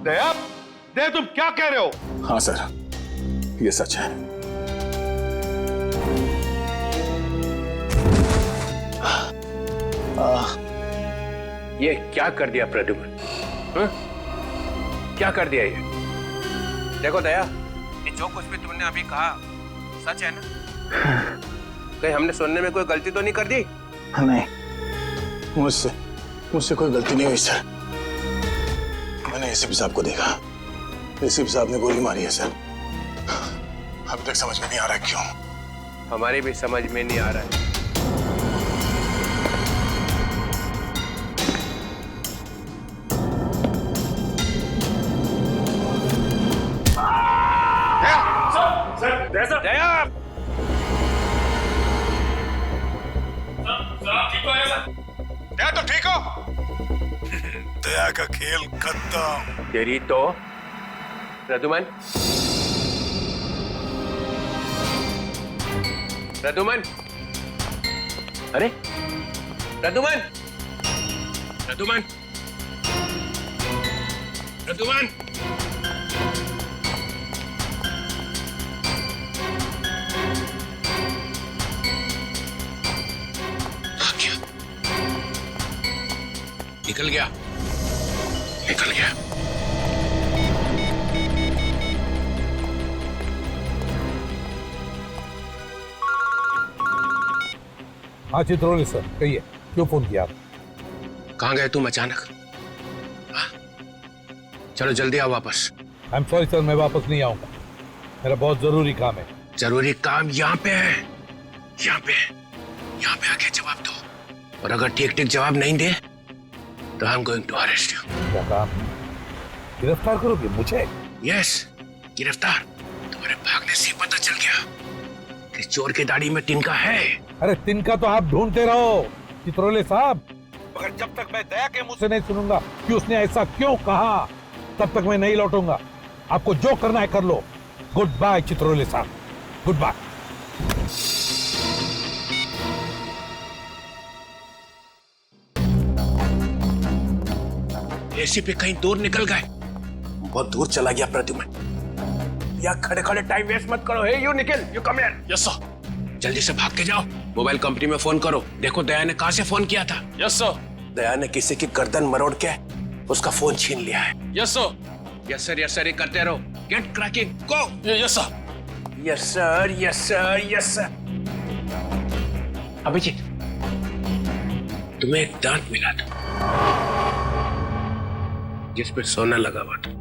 दया, दया तुम क्या कह रहे हो? हाँ सर, ये सच है। ये क्या कर दिया प्रद्युम्न? क्या कर दिया ये? देखो दया, ये जो कुछ भी तुमने अभी कहा सच है ना? कहीं हमने सुनने में कोई गलती तो नहीं कर दी? नहीं, मुझसे कोई गलती नहीं हुई सर। मैंने एसीपी साहब को देखा, एसीपी साहब ने गोली मारी है सर। अभी तक समझ में नहीं आ रहा क्यों। हमारी भी समझ में नहीं आ रहा है। दया, दया तो ठीक हो? दया का खेल खत्म। तेरी तो प्रद्युम्न, प्रद्युम्न, अरे प्रद्युम्न, प्रद्युम्न, प्रद्युम्न, निकल गया, निकल गया। हाँ चित्रोली सर, कहिए क्यों फोन किया? कहाँ गए तुम अचानक? हाँ? चलो जल्दी आओ वापस। आई एम सॉरी सर, मैं वापस नहीं आऊंगा, मेरा बहुत जरूरी काम है। जरूरी काम यहाँ पे है, यहाँ पे आके जवाब दो, और अगर ठीक ठीक जवाब नहीं दे तो I am going to arrest you. क्या काम? गिरफ्तार करोगे मुझे? यस, गिरफ्तार। तुम्हारे भागने से पता चल गया कि चोर की दाढ़ी में तिनका है। अरे तिनका तो आप ढूंढते रहो चित्रोले साहब, मगर जब तक मैं दया के मुंह से नहीं सुनूंगा कि उसने ऐसा क्यों कहा, तब तक मैं नहीं लौटूंगा। आपको जो करना है कर लो। गुड बाय चित्रोले साहब, गुड बाय। एसीपी कहीं दूर निकल गए, बहुत दूर चला गया प्रद्युम्न। या खड़े खड़े टाइम वेस्ट मत करो। Hey you Nikhil, you come here. Yes sir. जल्दी से भाग के जाओ, मोबाइल कंपनी में फोन करो, देखो दया ने कहां से फोन किया था। Yes sir. दया ने किसी की गर्दन मरोड़ के उसका फोन छीन लिया है। Yes sir. Yes sir, yes sir, ये करते रहो। Get cracking, go. Yes sir. Yes sir, yes sir, yes sir. Abhijit, तुम्हें एक दांत मिला था जिस पे सोना लगा हुआ था।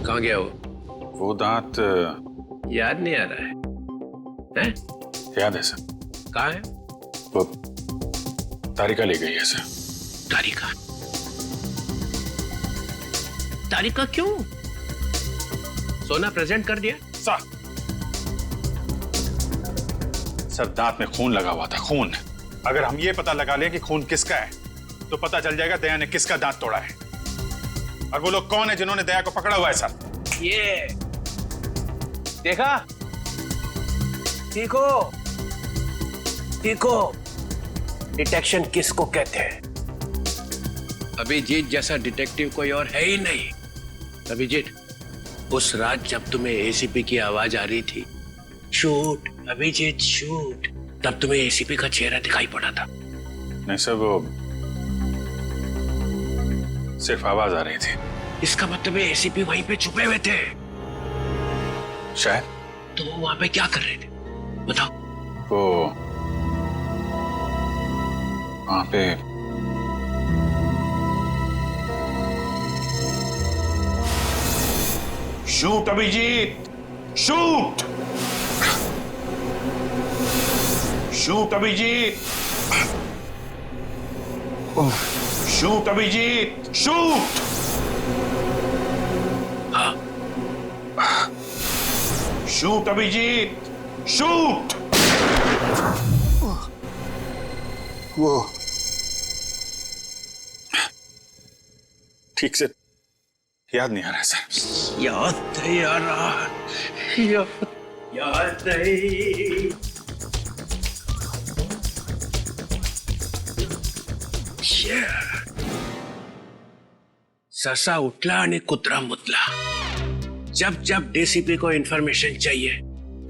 कहाँ गया वो दांत याद नहीं आ रहा है? हैं? याद है सर। कहाँ है वो? तारिका ले गई है सर। तारिका? तारिका क्यों? सोना प्रेजेंट कर दिया? सर दांत में खून लगा हुआ था, खून। अगर हम ये पता लगा लें कि खून किसका है तो पता चल जाएगा दया ने किसका दांत तोड़ा है, और वो लोग कौन है जिन्होंने दया को पकड़ा हुआ है सर। ये देखा, सीखो सीखो, डिटेक्शन किसको कहते हैं। अभिजीत जैसा डिटेक्टिव कोई और है ही नहीं। अभिजीत, उस रात जब तुम्हें एसीपी की आवाज आ रही थी, शूट अभिजीत शूट, तब तुम्हें एसीपी का चेहरा दिखाई पड़ा था। नहीं सर, वो सिर्फ आवाज आ रही थी। इसका मतलब है एसीपी वहीं पे छुपे हुए थे। शायद। तो वो वहां पे क्या कर रहे थे बताओ। वो वहां पे shoot Abhijeet, shoot, shoot Abhijeet, shoot Abhijeet, shoot. Shoot Abhijeet, shoot. वो ठीक से याद नहीं आ रहा सर। याद नहीं आ रहा, याद नहीं। ससा उठला आणि कुत्रा मुतला। जब जब डीसीपी को इंफॉर्मेशन चाहिए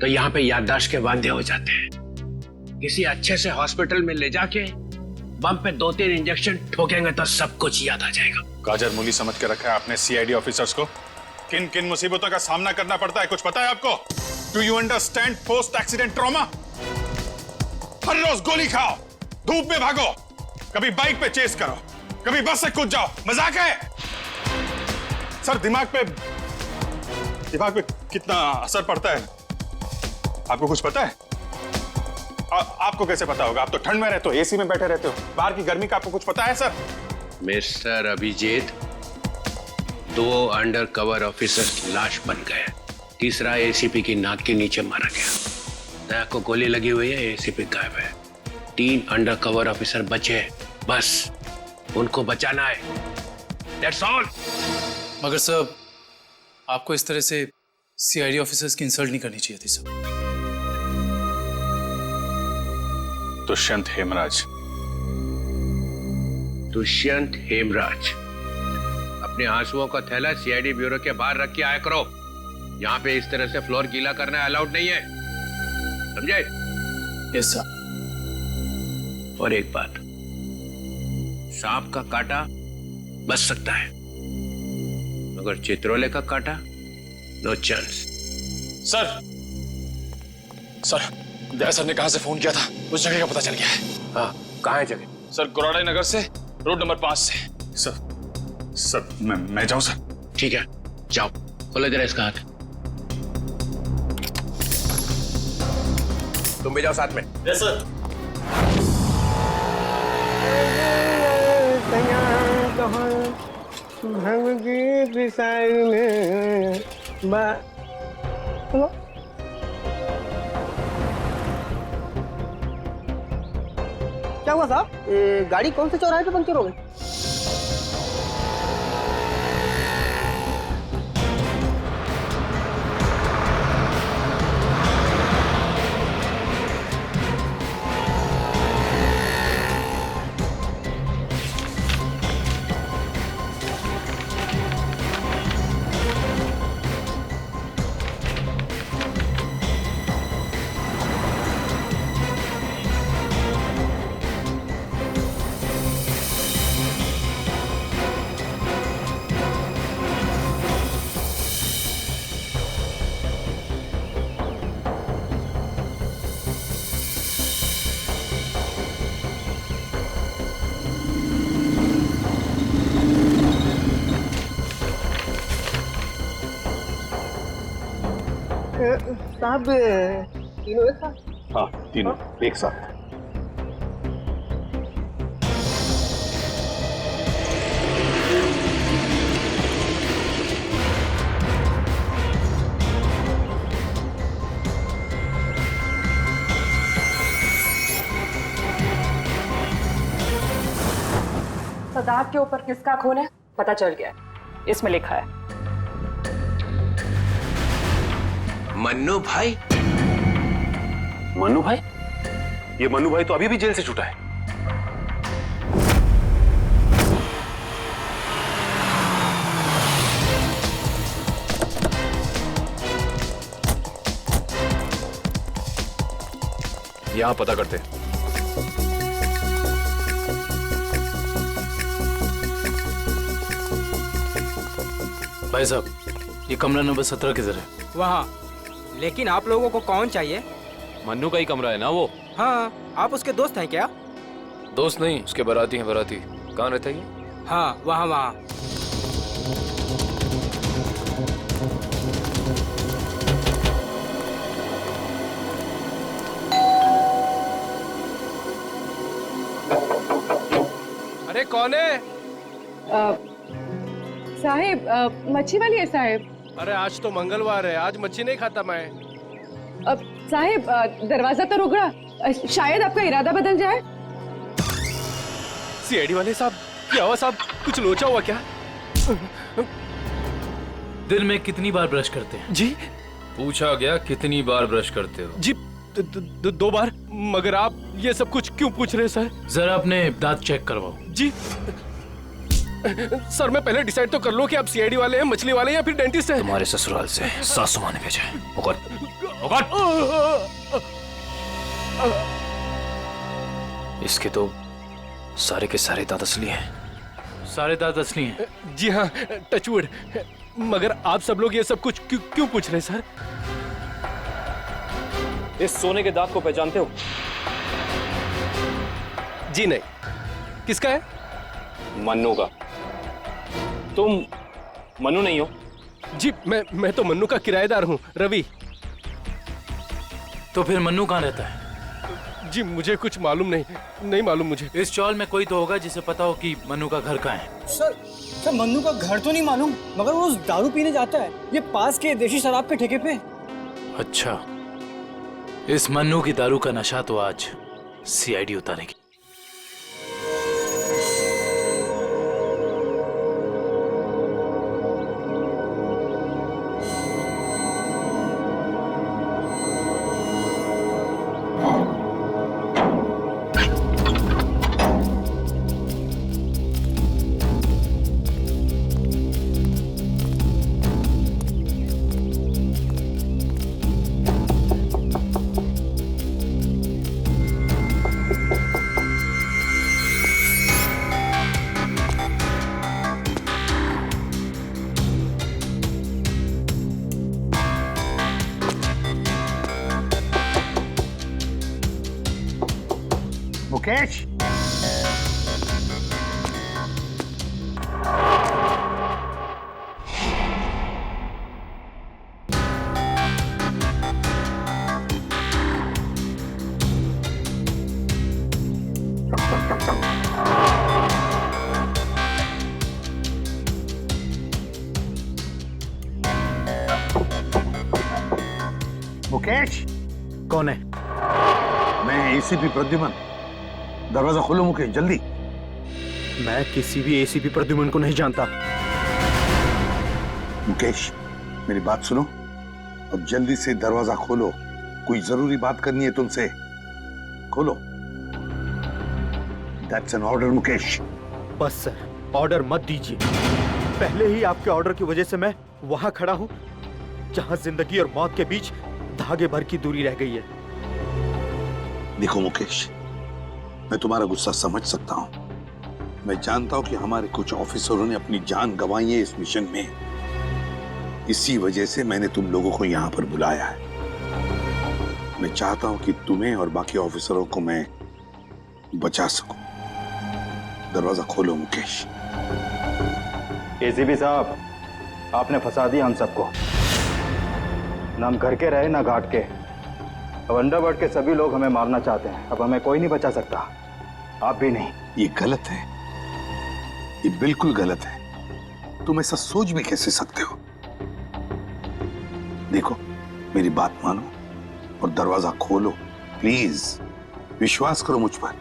तो यहाँ पे याददाश्त के वांदे हो जाते हैं। किसी अच्छे से हॉस्पिटल में ले जाके बम पे 2-3 इंजेक्शन ठोकेंगे तो सब कुछ याद आ जाएगा। गाजर मूली समझ के रखा है आपने सीआईडी ऑफिसर्स को। किन किन मुसीबतों का सामना करना पड़ता है कुछ पता है आपको? Do you understand post accident trauma? हर रोज गोली खाओ, धूप में भागो, कभी बाइक पे चेस करो, कभी बस से कूद जाओ, मजाक है? सर दिमाग पे कितना असर पड़ता है आपको कुछ पता है? आपको कैसे पता होगा? आप तो ठंड में रहते हो, एसी में बैठे रहते हो, बाहर की गर्मी का आपको कुछ पता है sir? Mister Abhijeet, 2 undercover officer लाश बन गए, तीसरा एसीपी की नाक के नीचे मारा गया। दया को गोली लगी हुई है, एसीपी गायब है। 3 अंडर कवर ऑफिसर बचे, बस उनको बचाना है। That's all। मगर सर, आपको इस तरह से सीआईडी ऑफिसर्स की इंसल्ट नहीं करनी चाहिए थी सर। दुष्यंत हेमराज। दुष्यंत हेमराज, अपने आंसुओं का थैला सीआईडी ब्यूरो के बाहर रख के आया करो। यहाँ पे इस तरह से फ्लोर गीला करना अलाउड नहीं है, समझे? Yes sir. और एक बात, सांप का काटा बच सकता है मगर चित्रोले का काटा नो चांस। सर दया सर ने कहां से फोन किया था, उस जगह का पता चल गया है। हाँ, कहाँ है जगह? सर गुराड़े नगर से, रोड नंबर 5 से। सर मैं जाऊं सर? ठीक है, जाओ, खोलो जरा इसका हाथ। तुम भी जाओ साथ में। Yes sir. क्या हुआ साहब? गाड़ी कौन से चौराहे पे पंक्चर हो गई? साहब तीनों एक साथ? हाँ, तीनों एक साथ। सदाब के ऊपर किसका खून है पता चल गया, इसमें लिखा है मन्नू भाई। मन्नू भाई? ये मन्नू भाई तो अभी भी जेल से छूटा है। यहां पता करते हैं। भाई साहब, ये कमरा नंबर 17 किधर है? वहाँ। लेकिन आप लोगों को कौन चाहिए? मन्नू का ही कमरा है ना वो? हाँ, आप उसके दोस्त हैं क्या? दोस्त नहीं, उसके बाराती हैं। बाराती कहाँ रहता है ये? हाँ, वहाँ वहाँ। अरे कौन है? साहेब, मच्छी वाली है साहेब। अरे आज तो मंगलवार है, आज मच्छी नहीं खाता मैं। साहेब, दरवाजा तो रुक रहा, शायद आपका इरादा बदल जाए। सीआईडी वाले साहब, क्या हुआ साहब? कुछ लोचा हुआ क्या? दिन में कितनी बार ब्रश करते हैं? जी पूछा गया कितनी बार ब्रश करते हो? जी 2 बार। मगर आप ये सब कुछ क्यों पूछ रहे हैं सर? जरा अपने दांत चेक करवाओ। जी सर, मैं पहले डिसाइड तो कर लूं कि आप सीआईडी वाले हैं, मछली वाले हैं या फिर डेंटिस्ट हैं। तुम्हारे ससुराल से सासू माँ ने भेजा है। इसके तो सारे के सारे दांत असली हैं। सारे दांत असली हैं? जी हाँ, टचवुड। मगर आप सब लोग ये सब कुछ क्यों पूछ रहे हैं सर? इस सोने के दांत को पहचानते हो? जी नहीं। किसका है? मन्नू का। तुम मन्नू नहीं हो? जी मैं तो मन्नू का किराएदार हूँ, रवि। तो फिर मन्नू कहाँ रहता है? जी मुझे कुछ मालूम नहीं मालूम मुझे। इस चौल में कोई तो होगा जिसे पता हो कि मन्नू का घर कहाँ है। सर मन्नू का घर तो नहीं मालूम, मगर वो रोज दारू पीने जाता है, ये पास के देशी शराब के ठेके पे। अच्छा, इस मन्नू की दारू का नशा तो आज सीआईडी उतारेगी। मुकेश, मुकेश। कौन है? मैं एसीपी प्रद्युमन। दरवाजा खोलो मुकेश, जल्दी। मैं किसी भी एसीपी प्रद्युमन को नहीं जानता। मुकेश, मेरी बात सुनो और जल्दी से दरवाजा खोलो। कोई जरूरी बात करनी है तुमसे। खोलो। That's an order Mukesh. बस सर, ऑर्डर मत दीजिए। पहले ही आपके ऑर्डर की वजह से मैं वहां खड़ा हूं जहां जिंदगी और मौत के बीच धागे भर की दूरी रह गई है। देखो मुकेश, मैं तुम्हारा गुस्सा समझ सकता हूं। मैं जानता हूं कि हमारे कुछ ऑफिसरों ने अपनी जान गंवाई है इस मिशन में। इसी वजह से मैंने तुम लोगों को यहां पर बुलाया है। मैं चाहता हूं कि तुम्हें और बाकी ऑफिसरों को मैं बचा सकूं। दरवाजा खोलो मुकेश। एसीपी साहब, आपने फंसा दिया हम सबको। ना हम घर के रहे ना घाट के। अब अंडरवर्ल्ड के सभी लोग हमें मारना चाहते हैं। अब हमें कोई नहीं बचा सकता, आप भी नहीं। ये गलत है, ये बिल्कुल गलत है। तुम ऐसा सोच भी कैसे सकते हो? देखो, मेरी बात मानो और दरवाजा खोलो प्लीज। विश्वास करो मुझ पर।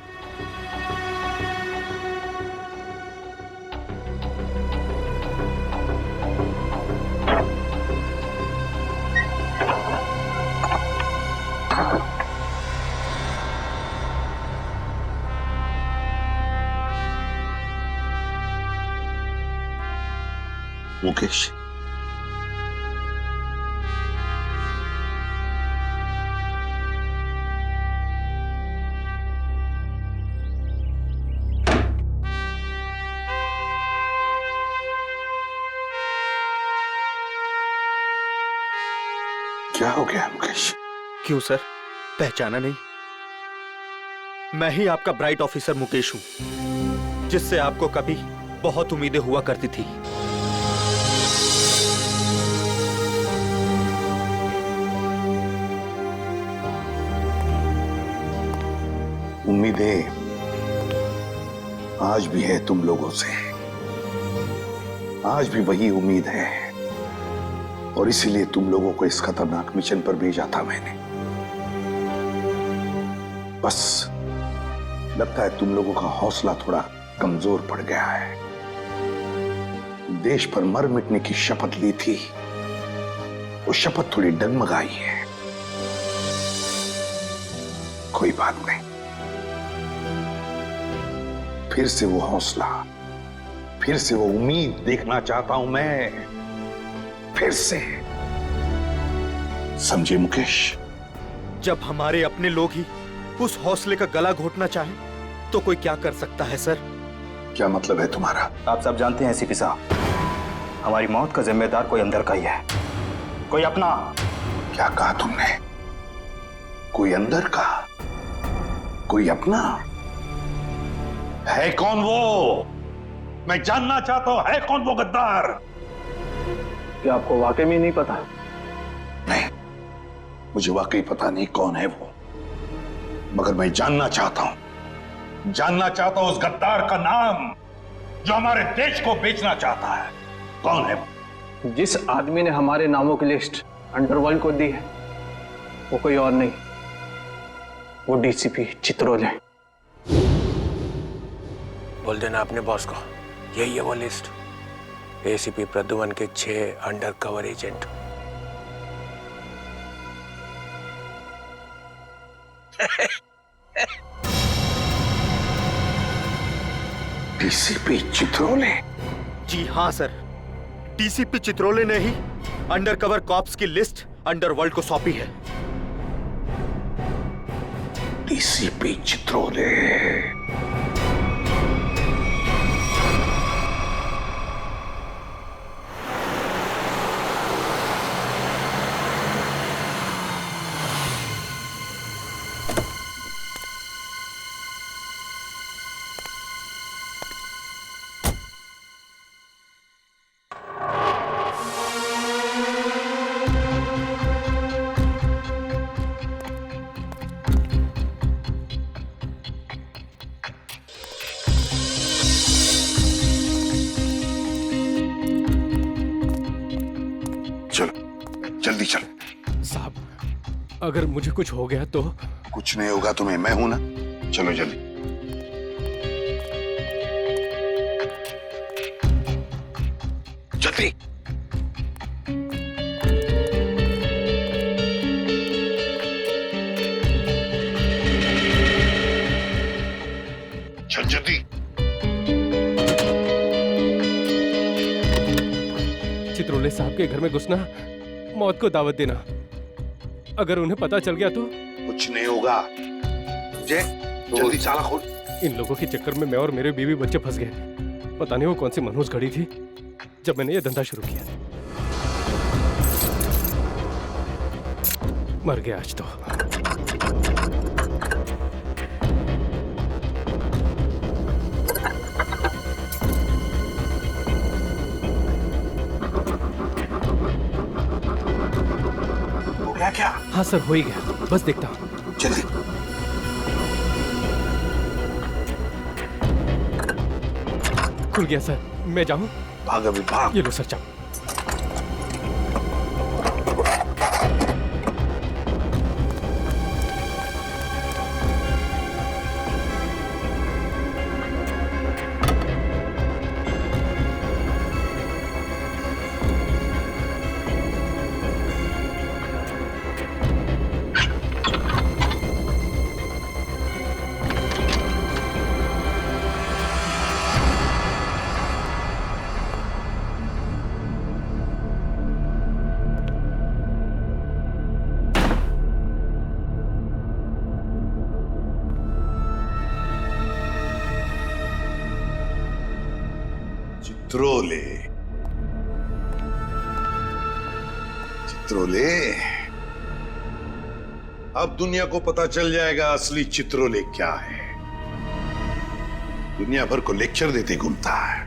मुकेश, क्या हो गया मुकेश? क्यों सर, पहचाना नहीं? मैं ही आपका ब्राइट ऑफिसर मुकेश हूं, जिससे आपको कभी बहुत उम्मीदें हुआ करती थी। उम्मीदें आज भी है तुम लोगों से, आज भी वही उम्मीद है, और इसीलिए तुम लोगों को इस खतरनाक मिशन पर भेजा था मैंने। बस लगता है तुम लोगों का हौसला थोड़ा कमजोर पड़ गया है। देश पर मर मिटने की शपथ ली थी, वो शपथ थोड़ी डगमगाई है। कोई बात नहीं, फिर से वो हौसला, फिर से वो उम्मीद देखना चाहता हूं मैं, फिर से। समझे मुकेश? जब हमारे अपने लोग ही उस हौसले का गला घोटना चाहे तो कोई क्या कर सकता है सर? क्या मतलब है तुम्हारा? आप सब जानते हैं एसीपी साहब, हमारी मौत का जिम्मेदार कोई अंदर का ही है, कोई अपना। क्या कहा तुमने? कोई अंदर का, कोई अपना? है कौन वो? मैं जानना चाहता हूं, है कौन वो गद्दार? क्या आपको वाकई में नहीं पता? नहीं, मुझे वाकई पता नहीं कौन है वो, मगर मैं जानना चाहता हूं उस गद्दार का नाम जो हमारे देश को बेचना चाहता है। कौन है वो? जिस आदमी ने हमारे नामों की लिस्ट अंडरवर्ल्ड को दी है, वो कोई और नहीं, वो डीसीपी चित्रोल है। बोल देना अपने बॉस को, यही है वो लिस्ट, एसीपी प्रद्युमन के 6 अंडरकवर एजेंट। डीसीपी चित्रोले? जी हाँ सर, डीसीपी चित्रोले ने ही अंडरकवर कॉप्स की लिस्ट अंडरवर्ल्ड को सौंपी है। डीसीपी चित्रोले? जल्दी चलो। साहब, अगर मुझे कुछ हो गया तो? कुछ नहीं होगा तुम्हें, मैं हूं ना। चलो जल्दी। जल्दी। चल जल्दी। चित्रोले साहब के घर में घुसना, मौत को दावत देना। अगर उन्हें पता चल गया तो? कुछ नहीं होगा। जय, जल्दी ताला खोल। इन लोगों के चक्कर में मैं और मेरे बीवी बच्चे फंस गए। पता नहीं वो कौन सी मनहूस घड़ी थी जब मैंने ये धंधा शुरू किया। मर गया आज तो। क्या? हाँ सर, हो ही गया, बस देखता हूँ। जल्दी। खुल गया सर, मैं जाऊँ? भाग अभी, भाग। ये लो सर, जाओ। चित्रोले, चित्रोले, अब दुनिया को पता चल जाएगा असली चित्रोले क्या है। दुनिया भर को लेक्चर देते घूमता है।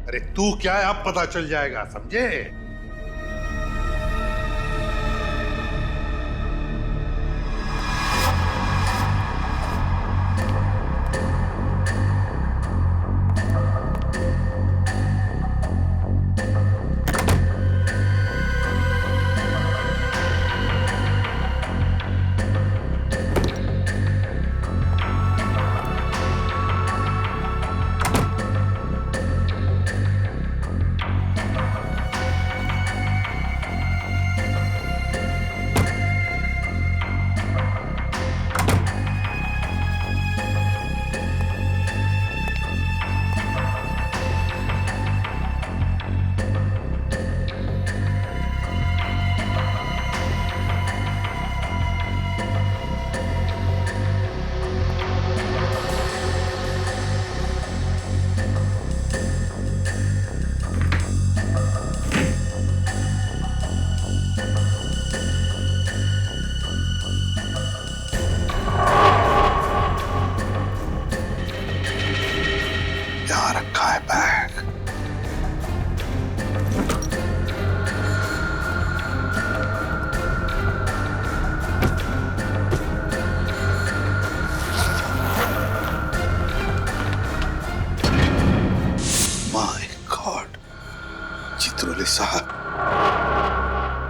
अरे तू क्या है अब पता चल जाएगा, समझे?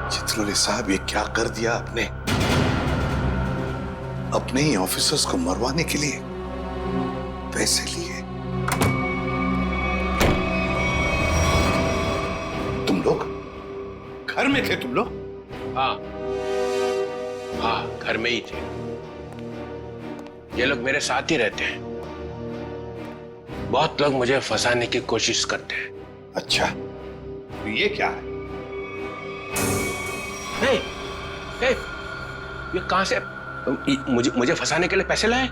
चित्रोले साहब, ये क्या कर दिया आपने? अपने ही ऑफिसर्स को मरवाने के लिए पैसे लिए। तुम लोग घर में थे? तुम लोग? हाँ हाँ, घर में ही थे। ये लोग मेरे साथ ही रहते हैं। बहुत लोग मुझे फंसाने की कोशिश करते हैं। अच्छा, तो ये क्या है? हे, हे, ये कहां से मुझे फंसाने के लिए पैसे लाए?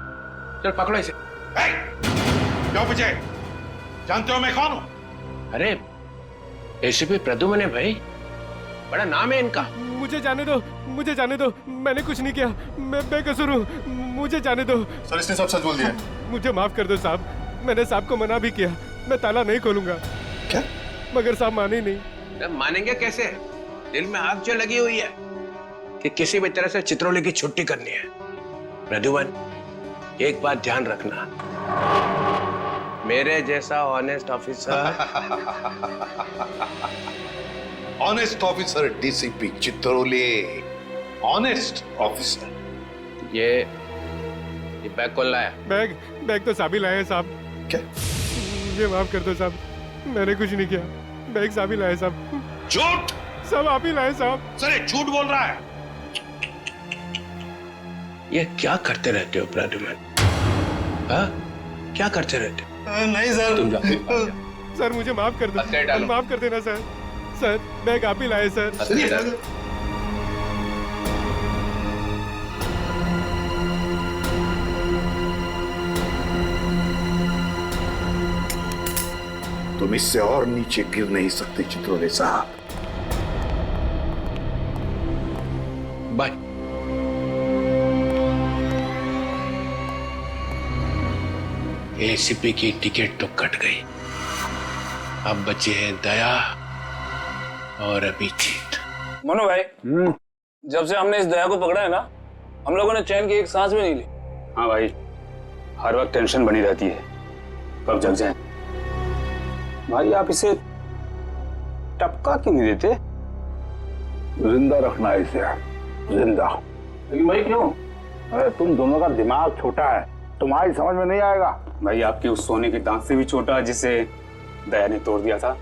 चल पकड़ो इसे। क्यों पूछे? जानते हो मैं कौन हूं? अरे एसीपी प्रद्युमन है भाई, बड़ा नाम है इनका। मुझे जाने दो, मुझे जाने दो, मैंने कुछ नहीं किया, मैं बेकसूर हूँ, मुझे जाने दो। सर इसने सब सच बोल दिया। मुझे माफ कर दो साहब, मैंने साहब को मना भी किया, मैं ताला नहीं खोलूंगा। क्या? मगर साहब माने नहीं। मानेंगे कैसे? दिल में आग जो लगी हुई है कि किसी भी तरह से चित्रोले की छुट्टी करनी है। प्रद्युमन, एक बात ध्यान रखना, मेरे जैसा honest officer honest officer DCP Chitrole, honest officer. ये बैग कौन लाया? बैग तो साहब ही लाए साहब। क्या? मुझे माफ कर दो साहब, मैंने कुछ नहीं किया, बैग साहब ही लाए साहब। झूठ! सब आप ही लाए साहब। सर ये झूठ बोल रहा है। ये क्या करते रहते हो प्रद्युमन? हाँ, क्या करते रहते हो? नहीं सर। तुम जाओ। सर मुझे माफ कर दो, माफ कर देना सर। सर बैग आप ही लाए सर। तुम इससे और नीचे गिर नहीं सकते चित्रोले साहब। बाय। एसीपी की टिकट तो कट गई, अब बचे हैं दया और अभिजीत। मनु भाई, जब से हमने इस दया को पकड़ा है ना, हम लोगों ने चैन की एक सांस भी नहीं ली। हाँ भाई, हर वक्त टेंशन बनी रहती है, कब जग जाए। भाई आप इसे टपका क्यों नहीं देते? जिंदा रखना है इसे, जिंदा। लेकिन भाई क्यों? अरे तुम दोनों का दिमाग छोटा है, तुम्हारी समझ में नहीं आएगा। भाई आपके उस सोने के दांत से भी छोटा जिसे दया ने तोड़ दिया था।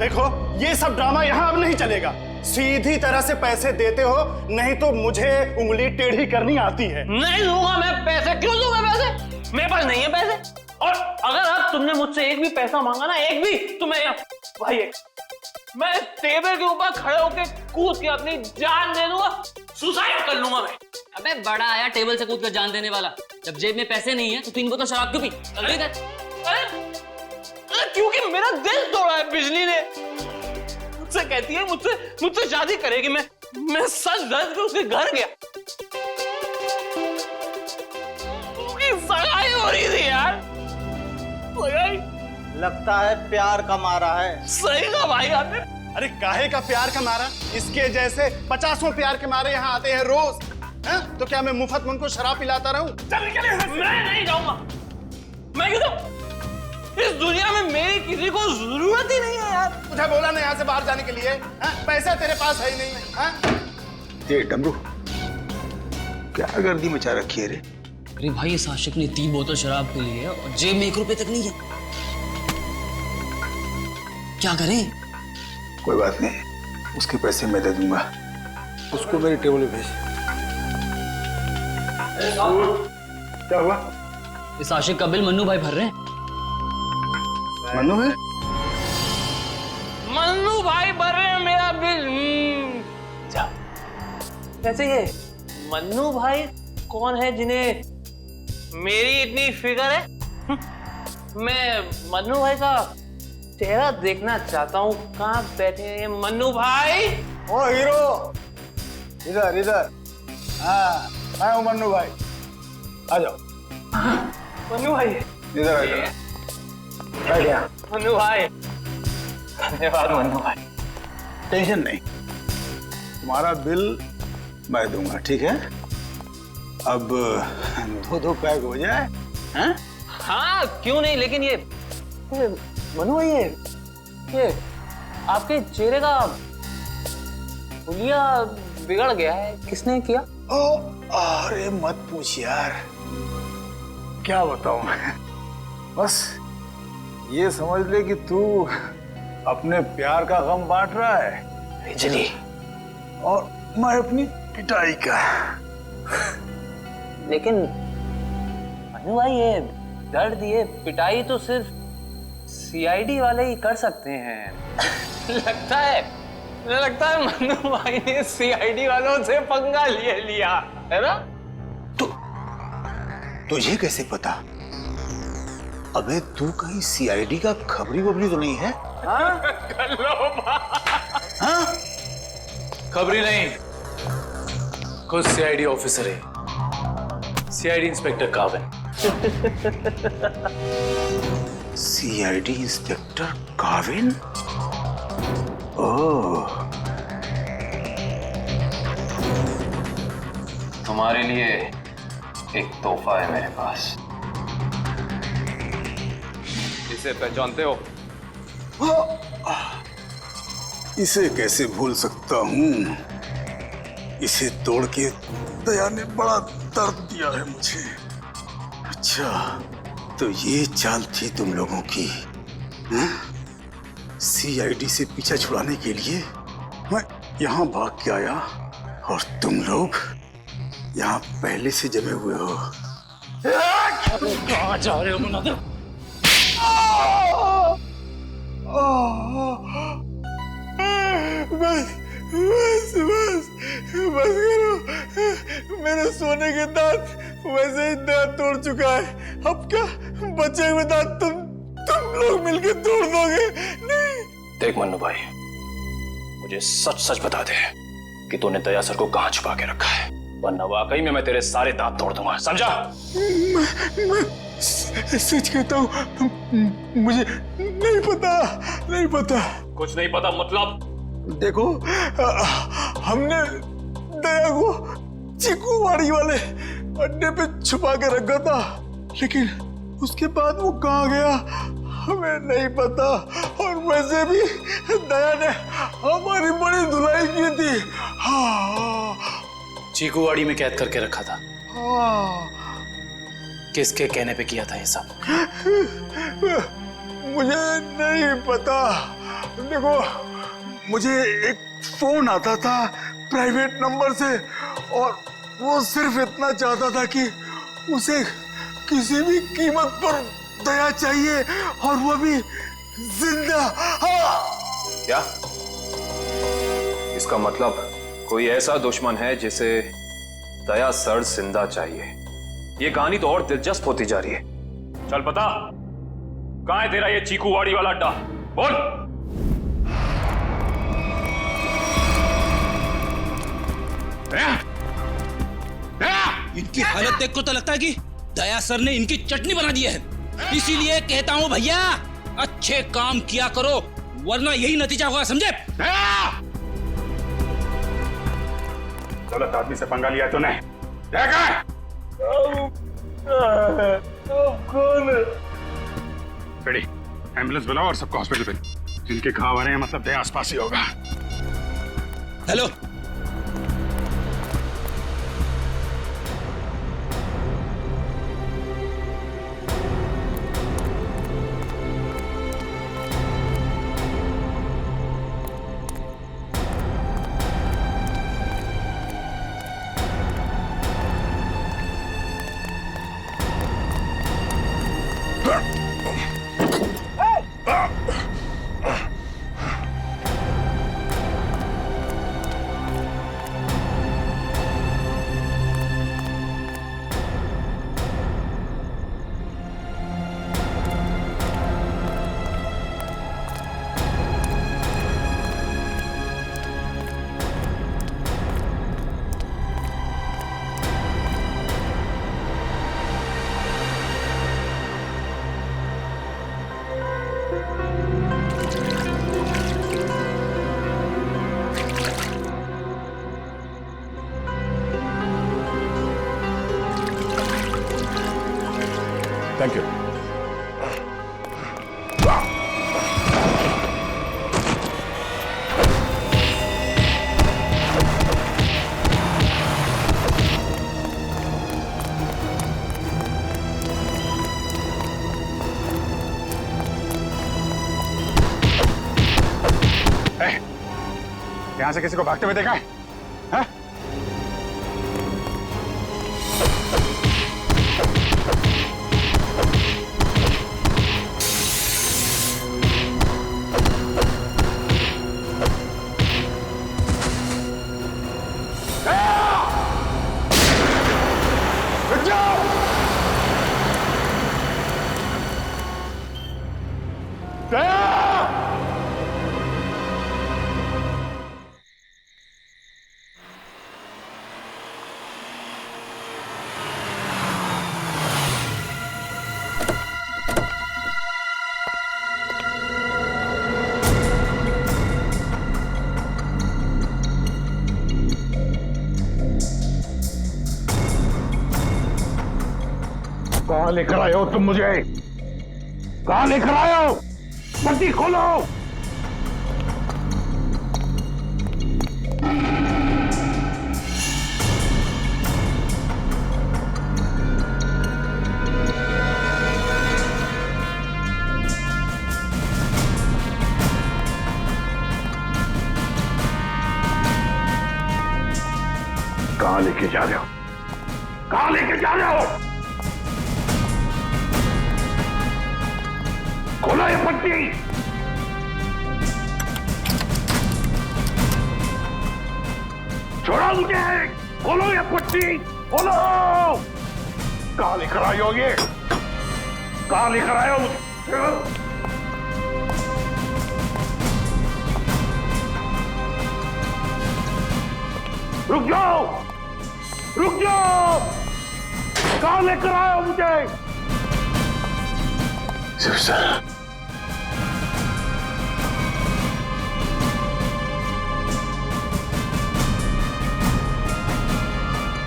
देखो ये सब ड्रामा यहाँ अब नहीं चलेगा। सीधी तरह से पैसे देते हो, नहीं तो मुझे उंगली टेढ़ी करनी आती है। नहीं दूंगा मैं पैसे। क्यों दूंगा पैसे? मेरे पास नहीं है पैसे। और अगर अब तुमने मुझसे एक भी पैसा मांगा ना, एक भी, तो भाई मैं टेबल के ऊपर खड़े होके कूद के अपनी जान दे दूंगा, सुसाइड कर लूंगा मैं। अबे बड़ा आया टेबल से कूद कर जान देने वाला। जब जेब में पैसे नहीं है तो 3 बोतल शराब क्यों पी? जल्दी कर। क्योंकि मेरा दिल तोड़ा है बिजली ने। मुझसे कहती है मुझसे शादी करेगी। मैं सच दर्द के उसके घर गया, उसकी सगाई हो रही थी यार। लगता है प्यार का मारा है। सही कहा भाई आपने। अरे काहे का प्यार का मारा? इसके जैसे 50 प्यार के मारे यहाँ आते हैं रोज। तो क्या मैं मुफ्त में उनको शराब पिलाता रहूं? चल निकल यहाँ से। मैं नहीं जाऊंगा। मैं क्यों जाऊं? इस दुनिया में मेरी किसी को जरूरत ही नहीं है यार। तुझे बोला ना यहाँ से बाहर जाने के लिए। पैसा तेरे पास है ही नहीं। ये डमरू क्या गर्दी मचा रखी है रे? अरे भाई इस आशिक ने 3 बोतल शराब पी ली है और जेब में 1 रुपए तक नहीं है। क्या करें? कोई बात नहीं, उसके पैसे मैं दे दूंगा। उसको मेरे टेबल में भेज। क्या हुआ? इस आशिक का बिल मन्नू भाई भर रहे हैं। मन्नू है? मन्नू भाई भर रहे हैं मेरा बिल। वैसे ये मन्नू भाई कौन है जिन्हें मेरी इतनी फिक्र है? मैं मन्नू भाई का चेहरा देखना चाहता हूँ। कहाँ बैठे हैं मन्नू भाई? ओ हीरो, इधर इधर। हाँ मैं हूँ मन्नू भाई, आ जाओ। मन्नू भाई इधर आ जाओ। मन्नू भाई धन्यवाद मन्नू भाई। टेंशन नहीं, तुम्हारा बिल मैं दूंगा, ठीक है? अब 2 पैक हो जाए। हाँ क्यों नहीं, लेकिन ये मनु भाई ये आपके चेहरे का हुलिया बिगड़ गया है, किसने किया? अरे मत पूछ यार, क्या बताऊं मैं। बस ये समझ ले कि तू अपने प्यार का गम बांट रहा है बिजली, और मैं अपनी पिटाई का। लेकिन मनु भाई ये दर्द, ये पिटाई तो सिर्फ सीआईडी वाले ही कर सकते हैं। लगता है मनु भाई ने सीआईडी वालों से पंगा लिया है ना? तुझे कैसे पता? अबे तू कहीं सीआईडी का खबरी वबरी तो नहीं है? हाँ? खबरी नहीं, खुद सीआईडी ऑफिसर है, CID inspector Kavin. CID inspector Kavin? Oh, तुम्हारे लिए एक तोहफा है मेरे पास। इसे पहचानते हो? इसे कैसे भूल सकता हूँ? इसे तोड़ के दया ने बड़ा दर्द दिया है मुझे। अच्छा, तो ये चाल थी तुम लोगों की? सीआईडी से पीछा छुड़ाने के लिए मैं यहाँ भाग के आया, और तुम लोग यहाँ पहले से जमे हुए हो। कहाँ जा रहे हो मुनादिर? बस करो, मेरे सोने के दांत वैसे ही दांत तोड़ चुका है। अब क्या बचे हुए दांत तुम लोग मिलकर तोड़ दोगे? नहीं। देख मन्नू भाई, मुझे सच सच बता दे कि तूने दया सर को कहाँ छुपा के रखा है, वरना वाकई में मैं तेरे सारे दांत तोड़ दूंगा, समझा? मैं सच कहता हूँ, मुझे नहीं पता। कुछ नहीं पता मतलब? देखो, हमने दया को चीकूवाड़ी वाले अड्डे पे छुपा के रखा था, लेकिन उसके बाद वो कहाँ गया हमें नहीं पता। और वैसे भी दया ने हमारी बड़ी धुलाई की थी। हाँ, चीकूवाड़ी में कैद करके रखा था। हाँ। किसके कहने पे किया था ये सब? मुझे नहीं पता। देखो, मुझे एक फोन आता था प्राइवेट नंबर से, और वो सिर्फ इतना चाहता था कि उसे किसी भी कीमत पर दया चाहिए, और वो भी जिंदा। क्या इसका मतलब कोई ऐसा दुश्मन है जिसे दया सर जिंदा चाहिए? ये कहानी तो और दिलचस्प होती जा रही है। चल पता कहाँ है तेरा ये चीकूवाड़ी वाला अड्डा? बोल। इनकी हालत देख को तो लगता है कि दया सर ने इनकी चटनी बना दी है। इसीलिए कहता हूं भैया, अच्छे काम किया करो, वरना यही नतीजा होगा, समझे? गलत आदमी से पंगा लिया तूने। कौन है? बेटी, एम्बुलेंस बुलाओ और सबको हॉस्पिटल पे। जिनके घाव आ रहे हैं मतलब दया आसपास ही होगा। हेलो, यहां से किसी को भागते हुए देखा है? हाँ? कहाँ लेकर आए हो तुम मुझे? कहाँ लेकर आए हो? पट्टी खोलो। कहाँ लेके जा रहे हो? कहाँ लेके जा रहे हो? खोलो ये पट्टी। छोड़ो मुझे। खोलो ये पट्टी। खोलो। कहाँ लेकर आए हो ये? कहाँ लेकर आए हो मुझे? रुक जाओ। रुक जाओ। कहाँ लेकर आए हो मुझे? Shiv sir,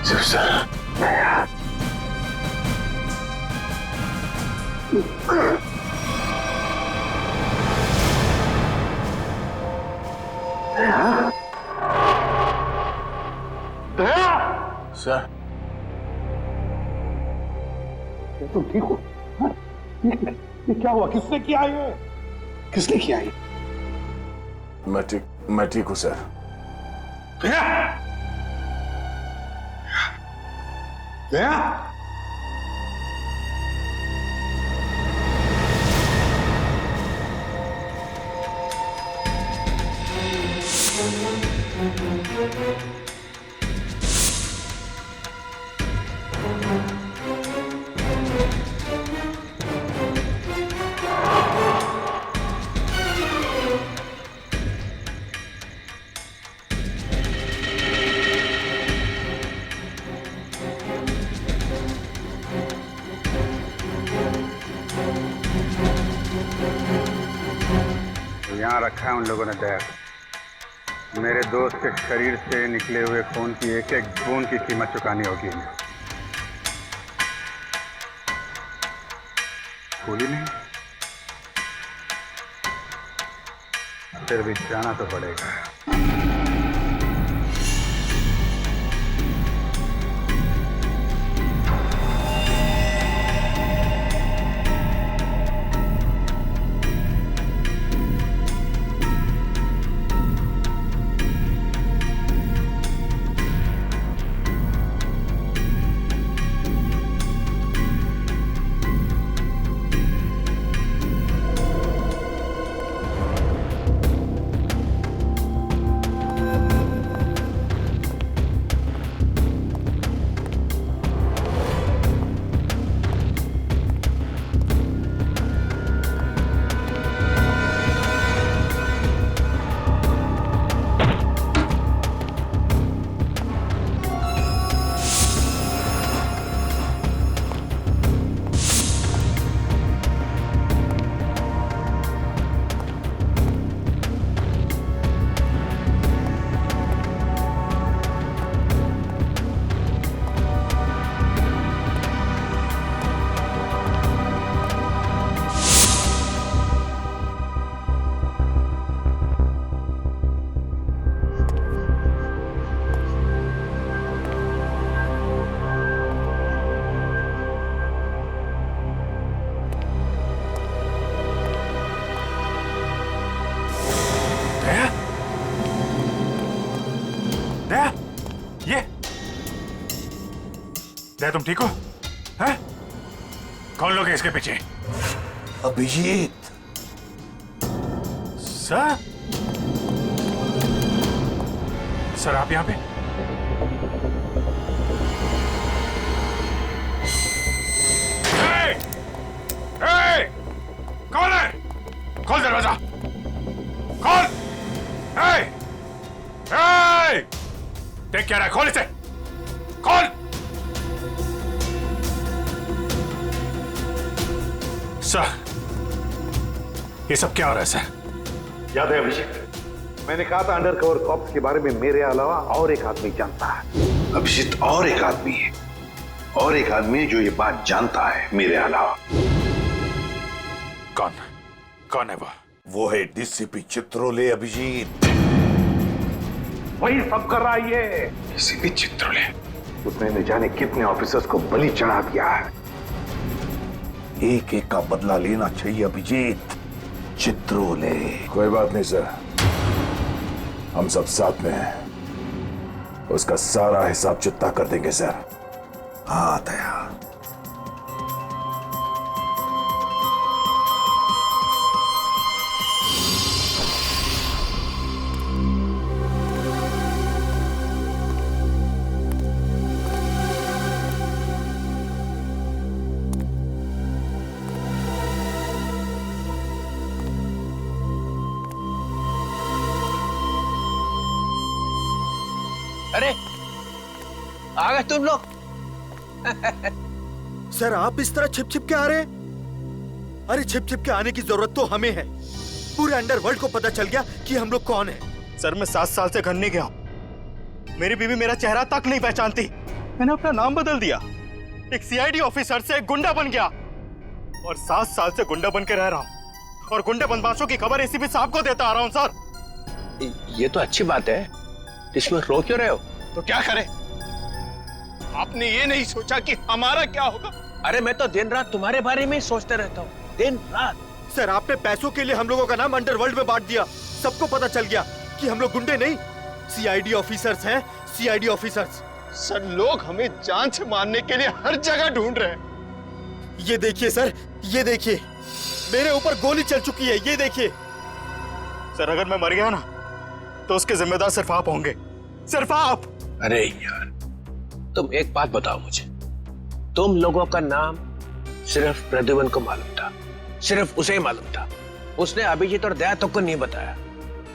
Shiv sir, sir, तुम ठीक हो? हाँ? ये क्या हुआ? किसने किया ये? किसने किया ये? मैं ठीक हूं सर। गया? गया? यहाँ रखा है उन लोगों ने बैग। मेरे दोस्त के शरीर से निकले हुए खून की एक एक बूंद की कीमत चुकानी होगी इन्हें। भूली नहीं, फिर भी जाना तो पड़ेगा। दया तुम ठीक हो? हैं? कौन लोग हैं इसके पीछे? अभिजीत। सर? सर आप यहां पे? ए! कौन है? खोल दरवाजा! खोल! देख क्या रहा है? खोल इसे! खोल! सर, ये सब क्या हो रहा है सर? याद है अभिषेक, मैंने कहा था अंडरकवर कॉप्स के बारे में मेरे अलावा और एक आदमी जानता है। अभिषेक और एक आदमी है, और एक आदमी है जो ये बात जानता है मेरे अलावा। कौन? कौन है वो? वो है डीसीपी चित्रोले अभिजीत। वही सब कर रहा है ये। डीसीपी चित्रोले? उसने न जाने कितने ऑफिसर्स को बलि चढ़ा दिया है। एक एक का बदला लेना चाहिए अभिजीत। चित्रोले। कोई बात नहीं सर, हम सब साथ में हैं। उसका सारा हिसाब चुकता कर देंगे सर। हाँ दया। अरे आ गए तुम लोग। सर आप इस तरह छिप छिप के आ रहे हैं? अरे छिप छिप के आने की जरूरत तो हमें है। पूरे अंडरवर्ल्ड को पता चल गया कि हम लोग कौन हैं। सर मैं 7 साल से घर नहीं गया। मेरी बीवी मेरा चेहरा तक नहीं पहचानती। मैंने अपना नाम बदल दिया, एक सीआईडी ऑफिसर से एक गुंडा बन गया, और 7 साल से गुंडा बन के रह रहा हूँ, और गुंडे बदमाशों की खबर एसीपी साहब को देता आ रहा हूँ सर। ये तो अच्छी बात है, इसमें रो क्यों रहे हो? तो क्या करें? आपने ये नहीं सोचा कि हमारा क्या होगा? अरे मैं तो दिन रात तुम्हारे बारे में ही सोचते रहता हूँ, दिन रात। सर आपने पैसों के लिए हम लोगों का नाम अंडरवर्ल्ड में बांट दिया। सबको पता चल गया कि हम लोग गुंडे नहीं, सीआईडी ऑफिसर्स हैं। CID officers. सर लोग हमें जान से मारने के लिए हर जगह ढूंढ रहे हैं। ये देखिए सर, ये देखिए, मेरे ऊपर गोली चल चुकी है, ये देखिए। सर अगर मैं मर गया ना तो उसके जिम्मेदार सिर्फ आप होंगे, सिर्फ आप। अरे यार तुम एक बात बताओ मुझे, तुम लोगों का नाम सिर्फ प्रद्युमन को मालूम था, सिर्फ उसे ही मालूम था। उसने अभिजीत और दया तक को नहीं बताया,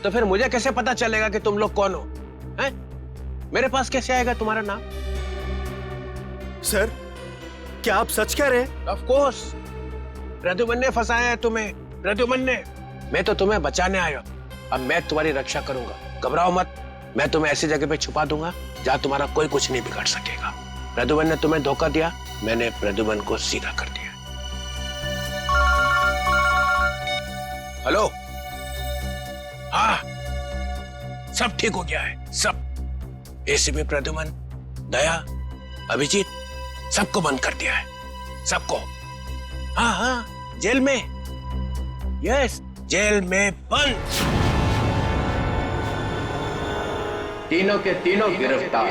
तो फिर मुझे कैसे पता चलेगा कि तुम लोग कौन हो? हैं? मेरे पास कैसे आएगा तुम्हारा नाम? सर क्या आप सच कह रहे हैं? ऑफ कोर्स, प्रद्युमन ने फंसाया है तुम्हें, प्रद्युमन ने। मैं तो तुम्हें बचाने आया, अब मैं तुम्हारी रक्षा करूंगा। घबराओ मत, मैं तुम्हें ऐसी जगह पे छुपा दूंगा जहां तुम्हारा कोई कुछ नहीं बिगाड़ सकेगा। प्रद्युमन ने तुम्हें धोखा दिया, मैंने प्रद्युमन को सीधा कर दिया। हेलो, हाँ सब ठीक हो गया है, सब। एसीपी प्रद्युमन, दया, अभिजीत, सबको बंद कर दिया है, सबको। हाँ हाँ, जेल में, यस, जेल में बंद। तीनों के तीनों गिरफ्तार।